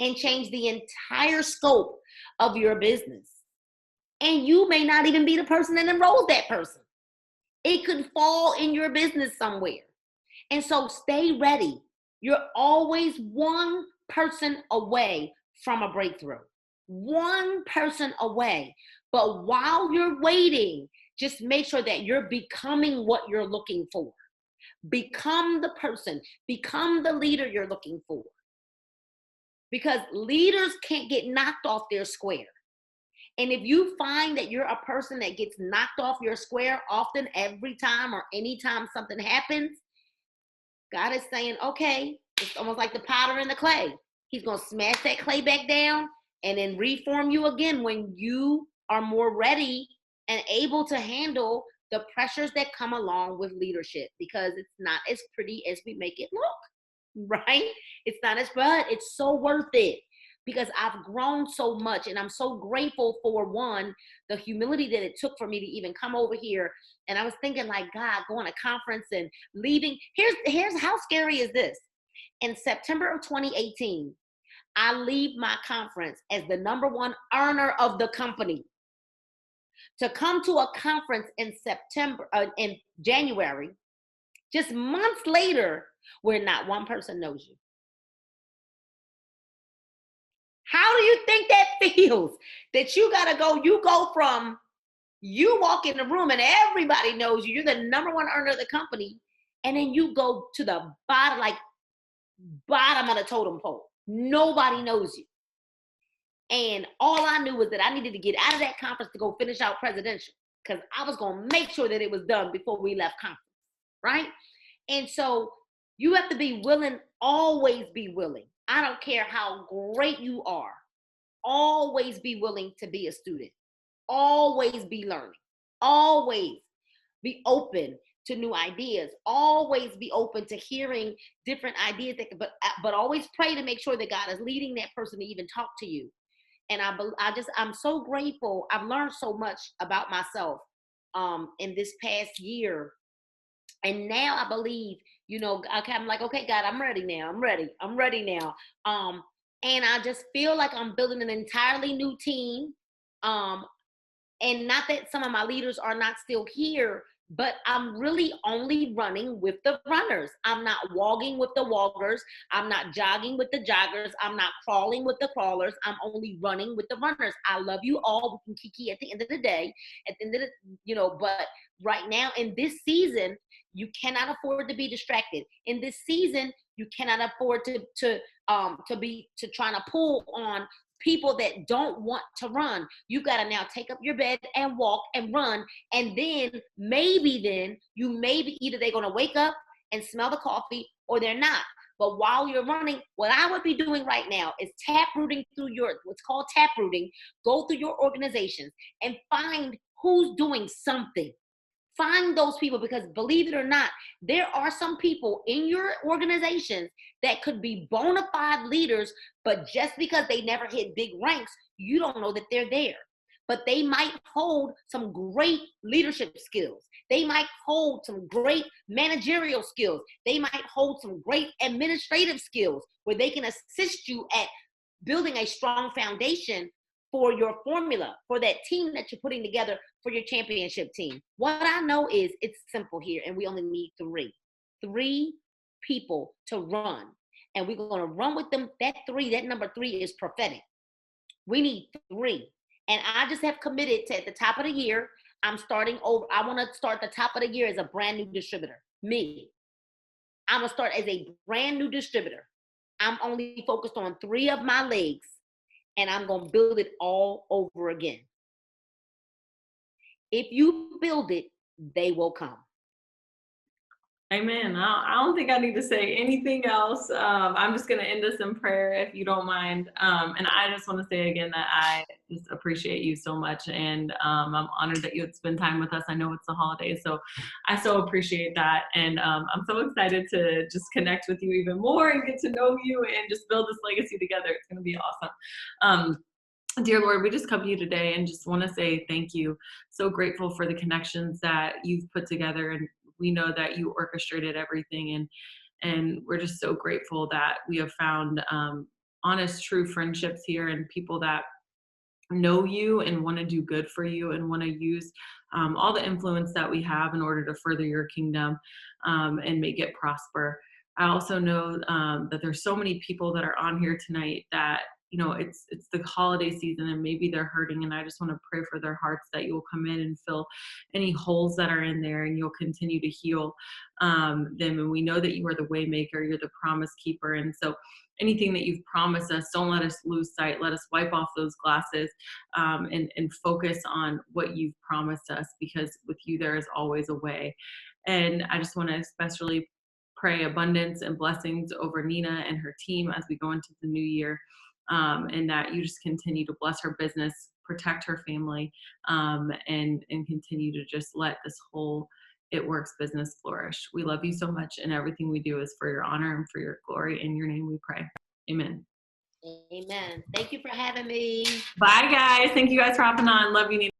and change the entire scope of your business. And you may not even be the person that enrolls that person. It could fall in your business somewhere. And so stay ready. You're always one person away from a breakthrough. One person away. But while you're waiting, just make sure that you're becoming what you're looking for. Become the person. Become the leader you're looking for. Because leaders can't get knocked off their square. And if you find that you're a person that gets knocked off your square often, every time or anytime something happens, God is saying, okay, it's almost like the powder and the clay. He's going to smash that clay back down and then reform you again when you are more ready and able to handle the pressures that come along with leadership, because it's not as pretty as we make it look, right? It's not as, but it's so worth it. Because I've grown so much, and I'm so grateful for, one, the humility that it took for me to even come over here. And I was thinking, like, God, going to conference and leaving. Here's how scary is this. In September of 2018, I leave my conference as the #1 earner of the company. To come to a conference in January, just months later, where not one person knows you. How do you think that feels? That you go from, you walk in the room and everybody knows you. You're the #1 earner of the company. And then you go to the bottom of the totem pole. Nobody knows you. And all I knew was that I needed to get out of that conference to go finish out presidential, because I was going to make sure that it was done before we left conference, right? And so you have to be willing, always be willing. I don't care how great you are. Always be willing to be a student. Always be learning. Always be open. to new ideas. Always be open to hearing different ideas, but always pray to make sure that God is leading that person to even talk to you. And I'm so grateful. I've learned so much about myself in this past year. And now I believe, I'm like, okay, God, I'm ready now. I'm ready now. And I just feel like I'm building an entirely new team. And not that some of my leaders are not still here, but I'm really only running with the runners. I'm not walking with the walkers. I'm not jogging with the joggers. I'm not crawling with the crawlers. I'm only running with the runners. I love you all. We can kiki at the end of the day, but right now in this season, you cannot afford to be distracted. In this season, you cannot afford to trying to pull on people that don't want to run. You got to now take up your bed and walk and run. And then either they're going to wake up and smell the coffee or they're not. But while you're running, what I would be doing right now is tap rooting through what's called tap rooting. Go through your organizations and find who's doing something. Find those people, because believe it or not, there are some people in your organizations that could be bona fide leaders, but just because they never hit big ranks, you don't know that they're there. But they might hold some great leadership skills. They might hold some great managerial skills. They might hold some great administrative skills where they can assist you at building a strong foundation for your formula, for that team that you're putting together for your championship team. What I know is it's simple here, and we only need three people to run. And we're going to run with them. That number 3 is prophetic. We need 3. And I just have committed to, at the top of the year, I'm starting over. I want to start the top of the year as a brand new distributor. Me. I'm going to start as a brand new distributor. I'm only focused on 3 of my legs, and I'm going to build it all over again. If you build it, they will come. Amen. I don't think I need to say anything else. I'm just going to end this in prayer, if you don't mind. And I just want to say again that I just appreciate you so much. And I'm honored that you would spend time with us. I know it's the holidays, so I so appreciate that. And I'm so excited to just connect with you even more and get to know you and just build this legacy together. It's going to be awesome. Dear Lord, we just come to you today and just want to say thank you. So grateful for the connections that you've put together, and we know that you orchestrated everything, and we're just so grateful that we have found honest, true friendships here, and people that know you and want to do good for you and want to use all the influence that we have in order to further your kingdom and make it prosper. I also know that there's so many people that are on here tonight that it's the holiday season and maybe they're hurting, and I just want to pray for their hearts that you'll come in and fill any holes that are in there, and you'll continue to heal them. And we know that you are the way maker, you're the promise keeper, and so anything that you've promised us, don't let us lose sight. Let us wipe off those glasses and focus on what you've promised us, because with you there is always a way. And I just want to especially pray abundance and blessings over Nina and her team as we go into the new year. And that you just continue to bless her business, protect her family, and continue to just let this whole It Works business flourish. We love you so much, and everything we do is for your honor and for your glory. In your name we pray. Amen. Amen. Thank you for having me. Bye, guys. Thank you guys for hopping on. Love you, Nina.